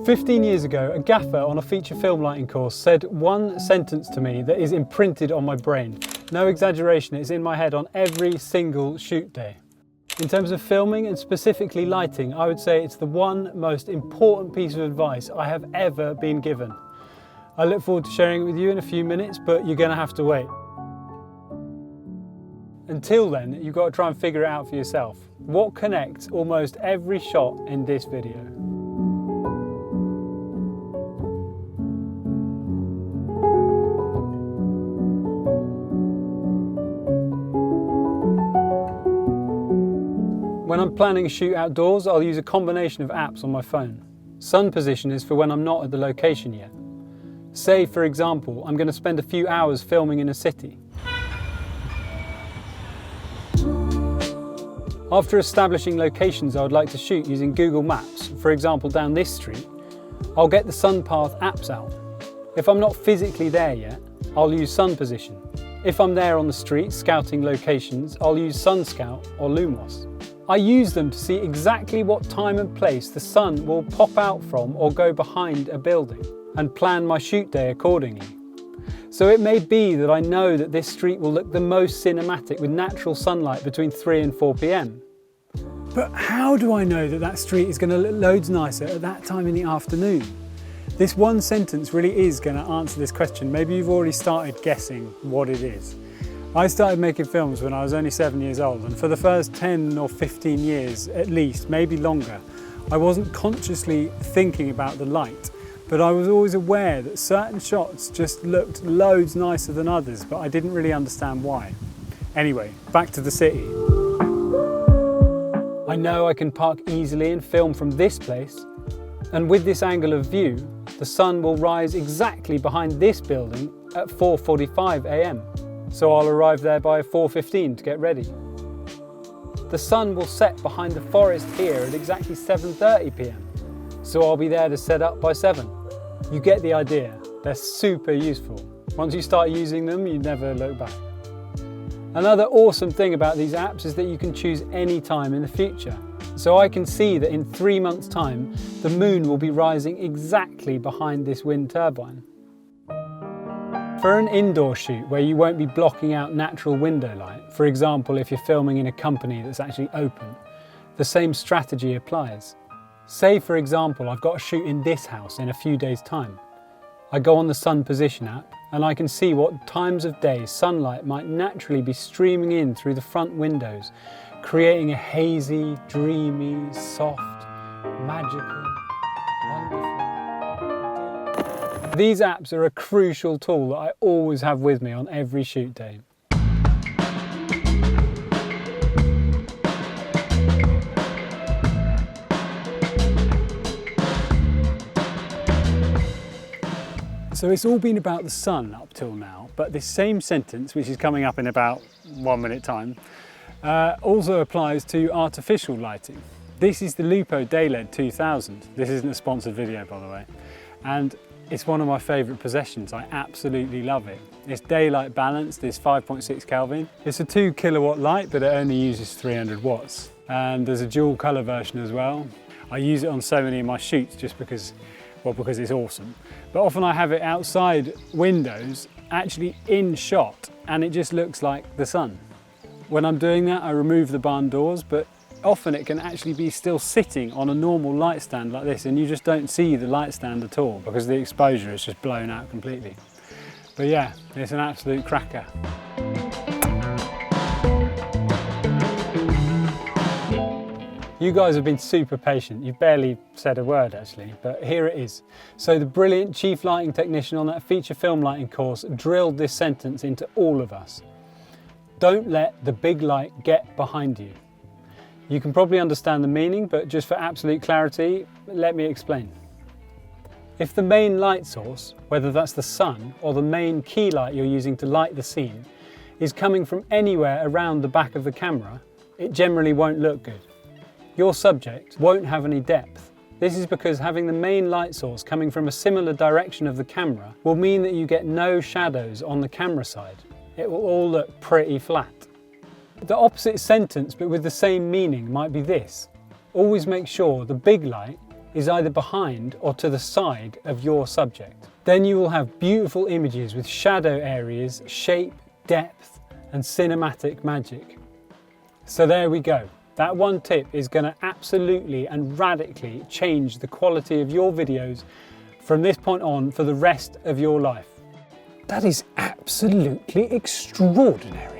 15 years ago, a gaffer on a feature film lighting course said one sentence to me that is imprinted on my brain. No exaggeration, it's in my head on every single shoot day. In terms of filming and specifically lighting, I would say it's the one most important piece of advice I have ever been given. I look forward to sharing it with you in a few minutes, but you're going to have to wait. Until then, you've got to try and figure it out for yourself. What connects almost every shot in this video? When I'm planning a shoot outdoors, I'll use a combination of apps on my phone. Sun position is for when I'm not at the location yet. Say, for example, I'm going to spend a few hours filming in a city. After establishing locations I would like to shoot using Google Maps, for example down this street, I'll get the sun path apps out. If I'm not physically there yet, I'll use sun position. If I'm there on the street scouting locations, I'll use Sun Scout or Lumos. I use them to see exactly what time and place the sun will pop out from or go behind a building, and plan my shoot day accordingly. So it may be that I know that this street will look the most cinematic with natural sunlight between 3 and 4 p.m. But how do I know that that street is going to look loads nicer at that time in the afternoon? This one sentence really is going to answer this question. Maybe you've already started guessing what it is. I started making films when I was only 7 years old, and for the first 10 or 15 years at least, maybe longer, I wasn't consciously thinking about the light, but I was always aware that certain shots just looked loads nicer than others, but I didn't really understand why. Anyway, back to the city. I know I can park easily and film from this place, and with this angle of view, the sun will rise exactly behind this building at 4:45 a.m. So I'll arrive there by 4:15 to get ready. The sun will set behind the forest here at exactly 7:30 p.m. So I'll be there to set up by 7. You get the idea. They're super useful. Once you start using them, you never look back. Another awesome thing about these apps is that you can choose any time in the future. So I can see that in 3 months' time, the moon will be rising exactly behind this wind turbine. For an indoor shoot where you won't be blocking out natural window light, for example if you're filming in a company that's actually open, the same strategy applies. Say for example I've got a shoot in this house in a few days' time. I go on the sun position app and I can see what times of day sunlight might naturally be streaming in through the front windows, creating a hazy, dreamy, soft, magical, wonderful. These apps are a crucial tool that I always have with me on every shoot day. So it's all been about the sun up till now, but this same sentence, which is coming up in about 1 minute time, also applies to artificial lighting. This is the Lupo Dayled 2000. This isn't a sponsored video, by the way. And it's one of my favourite possessions. I absolutely love it. It's daylight balanced, it's 5.6 Kelvin. It's a 2 kilowatt light, but it only uses 300 watts. And there's a dual colour version as well. I use it on so many of my shoots just because it's awesome. But often I have it outside windows, actually in shot, and it just looks like the sun. When I'm doing that, I remove the barn doors, but often it can actually be still sitting on a normal light stand like this, and you just don't see the light stand at all because the exposure is just blown out completely. But yeah, it's an absolute cracker. You guys have been super patient. You've barely said a word actually, but here it is. So the brilliant chief lighting technician on that feature film lighting course drilled this sentence into all of us. Don't let the big light get behind you. You can probably understand the meaning, but just for absolute clarity, let me explain. If the main light source, whether that's the sun or the main key light you're using to light the scene, is coming from anywhere around the back of the camera, it generally won't look good. Your subject won't have any depth. This is because having the main light source coming from a similar direction of the camera will mean that you get no shadows on the camera side. It will all look pretty flat. The opposite sentence but with the same meaning might be this. Always make sure the big light is either behind or to the side of your subject. Then you will have beautiful images with shadow areas, shape, depth, and cinematic magic. So there we go. That one tip is going to absolutely and radically change the quality of your videos from this point on for the rest of your life. That is absolutely extraordinary.